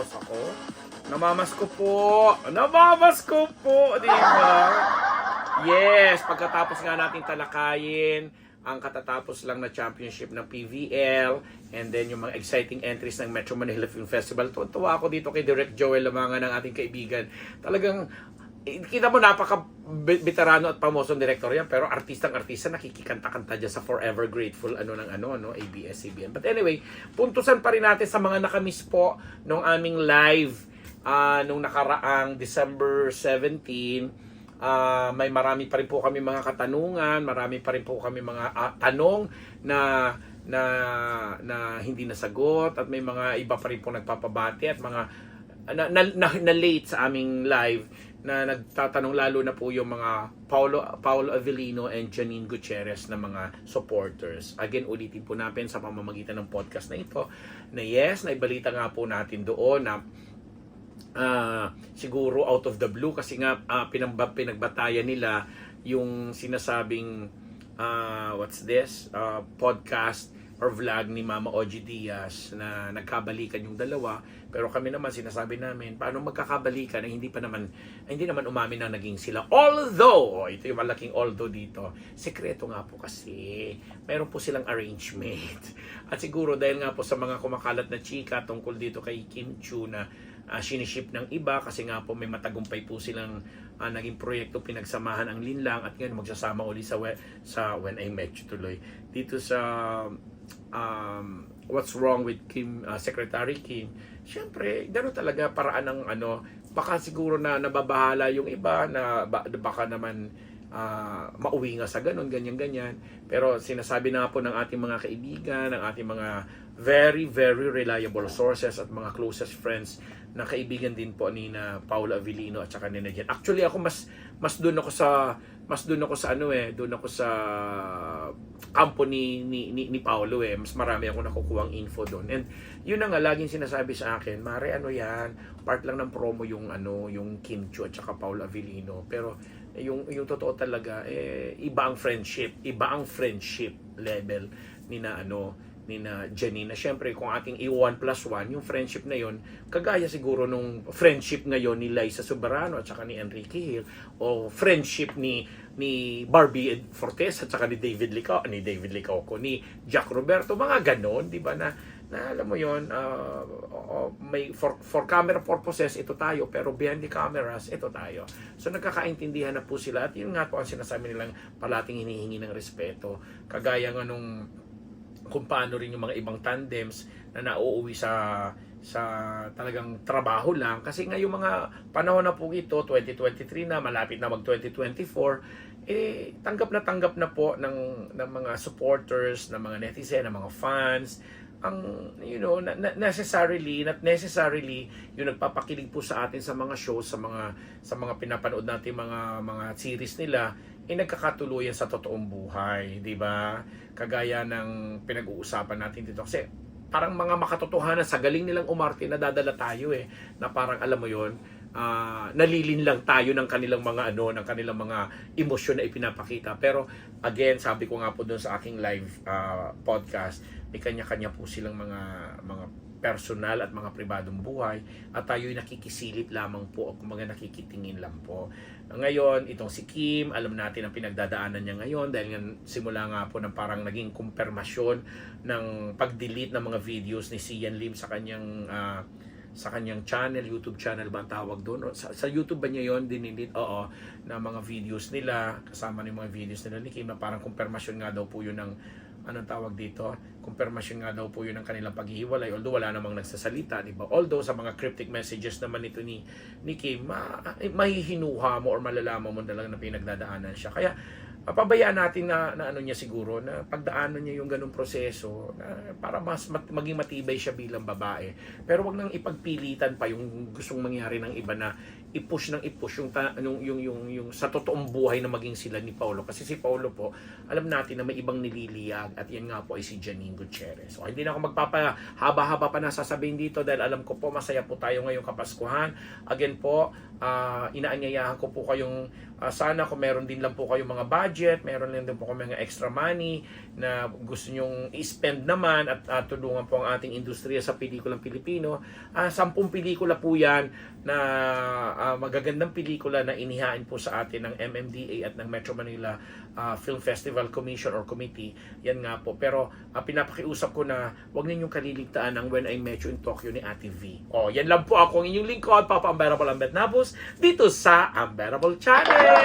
Tapos ako, namamasko po. Namamasko po, di ba? Yes, pagkatapos nga natin talakayin ang katatapos lang na championship ng PVL and then yung mga exciting entries ng Metro Manila Film Festival. Tuwa ako dito kay Direk Joel Lamangan ng ating kaibigan. Talagang kita mo napaka-veterano at pamosong direktor yan, pero artistang-artista nakikikanta-kanta dyan sa Forever Grateful ABS-CBN. But anyway, puntusan pa rin natin sa mga nakamiss po nung aming live nung nakaraang December 17. May marami pa rin po kami mga katanungan, marami pa rin po kami mga tanong na hindi nasagot, at may mga iba pa rin po nagpapabati at mga na late sa aming live na nagtatanong, lalo na po yung mga Paulo Avellino and Janine Gutierrez na mga supporters. Again, ulitin po natin sa pamamagitan ng podcast na ito na yes, naibalita nga po natin doon na siguro out of the blue kasi nga pinagbatayan nila yung sinasabing podcast or vlog ni Mama Ogie Diaz na nagkabalikan yung dalawa. Pero kami naman sinasabi namin, paano magkakabalikan na hindi naman umamin na naging sila. Although, ito yung malaking although dito, sekreto nga po kasi, meron po silang arrangement. At siguro dahil nga po sa mga kumakalat na chika tungkol dito kay Kim Chiu na siniship ng iba, kasi nga po may matagumpay po silang naging proyekto, pinagsamahan ang linlang, at ngayon magsasama uli sa When I Met You tuloy. Dito sa What's Wrong with Kim, Secretary Kim, syempre, gano'n talaga paraan ng baka siguro na nababahala yung iba na baka naman mauwi nga sa ganun, ganyan. Pero sinasabi na po ng ating mga kaibigan, ng ating mga very, very reliable sources at mga closest friends na kaibigan din po ni na Paula Avellino at saka ni Jen. Actually ako mas doon ako sa kampo ni Paolo Mas marami ako nakukuhang info doon. And yun na nga laging sinasabi sa akin, Mare, part lang ng promo yung Kim Chiu at saka Paula Avellino. Pero yung totoo talaga iba ang friendship level ni na Janine. Siyempre, kung ating i1+1, yung friendship na yon, kagaya siguro nung friendship ngayon ni Liza Soberano at saka ni Enrique Hill, o friendship ni Barbie Fortes at saka ni David Licauco, ni Jack Roberto, mga ganon, di ba, na alam mo yon, may for camera purposes ito tayo, pero behind the cameras ito tayo. So nagkakaintindihan na po sila, at yun nga po ang sinasabi nilang palating hinihingi ng respeto, kagaya nga nung kung paano rin yung mga ibang tandems na nauuwi sa talagang trabaho lang. Kasi nga yung mga panahon na po ito, 2023 na, malapit na mag 2024, tanggap na po ng mga supporters, ng mga netizen, ng mga fans, ang not necessarily yung nagpapakilig po sa atin sa mga shows, sa mga pinapanood natin mga series nila, nagkakatuluyan sa totoong buhay, di ba? Kagaya ng pinag-uusapan natin dito, kasi parang mga makatotohanan sa galing nilang umarte na dadala tayo na parang alam mo yon, nalilin lang tayo ng kanilang mga ng kanilang mga emosyon na ipinapakita. Pero again, sabi ko nga po doon sa aking live podcast, may kanya-kanya po silang mga personal at mga pribadong buhay, at tayo'y nakikisilip lamang po o kumaga nakikitingin lang po. Ngayon, itong si Kim, alam natin ang pinagdadaanan niya ngayon dahil nga simula nga po ng parang naging kumpirmasyon ng pag-delete ng mga videos ni Sian Lim sa kanyang channel, YouTube channel ba ang tawag doon? Sa YouTube ba niya yon dinilit? Oo, na mga videos nila, kasama ng mga videos nila ni Kim, na parang kumpirmasyon nga daw po yun ng anong tawag dito? Kumpirmasyon nga daw po yun ng kanilang paghihiwalay, although wala namang nagsasalita, di ba? Although sa mga cryptic messages naman ito ni Kim, mahihinuha mo or malalaman mo talaga na pinagdadaanan siya. Kaya pabayaan natin na niya siguro, na pagdaanan niya yung ganung proseso para mas maging matibay siya bilang babae. Pero wag nang ipagpilitan pa yung gustong mangyari ng iba na i-push yung sa totoong buhay na maging sila ni Paolo. Kasi si Paolo po, alam natin na may ibang nililiyag at yan nga po ay si Janine Gutierrez. So hindi na ako magpapahaba-haba pa na sasabihin dito dahil alam ko po masaya po tayo ngayong Kapaskuhan. Again po, inaanyayahan ko po kayong sana kung meron din lang po kayong mga budget, meron din po kayong mga extra money na gusto nyong i-spend naman at tulungan po ang ating industriya sa pelikulang Pilipino. 10 pelikula po yan na magagandang pelikula na inihain po sa atin ng MMDA at ng Metro Manila Film Festival Commission or Committee. Yan nga po. Pero pinapakiusap ko na huwag ninyong kaliligtaan ang When I Met You in Tokyo ni Ate V. Yan lang po ako ang inyong lingkod, Papa Unbearable Ambet Nabus, dito sa Unbearable Channel!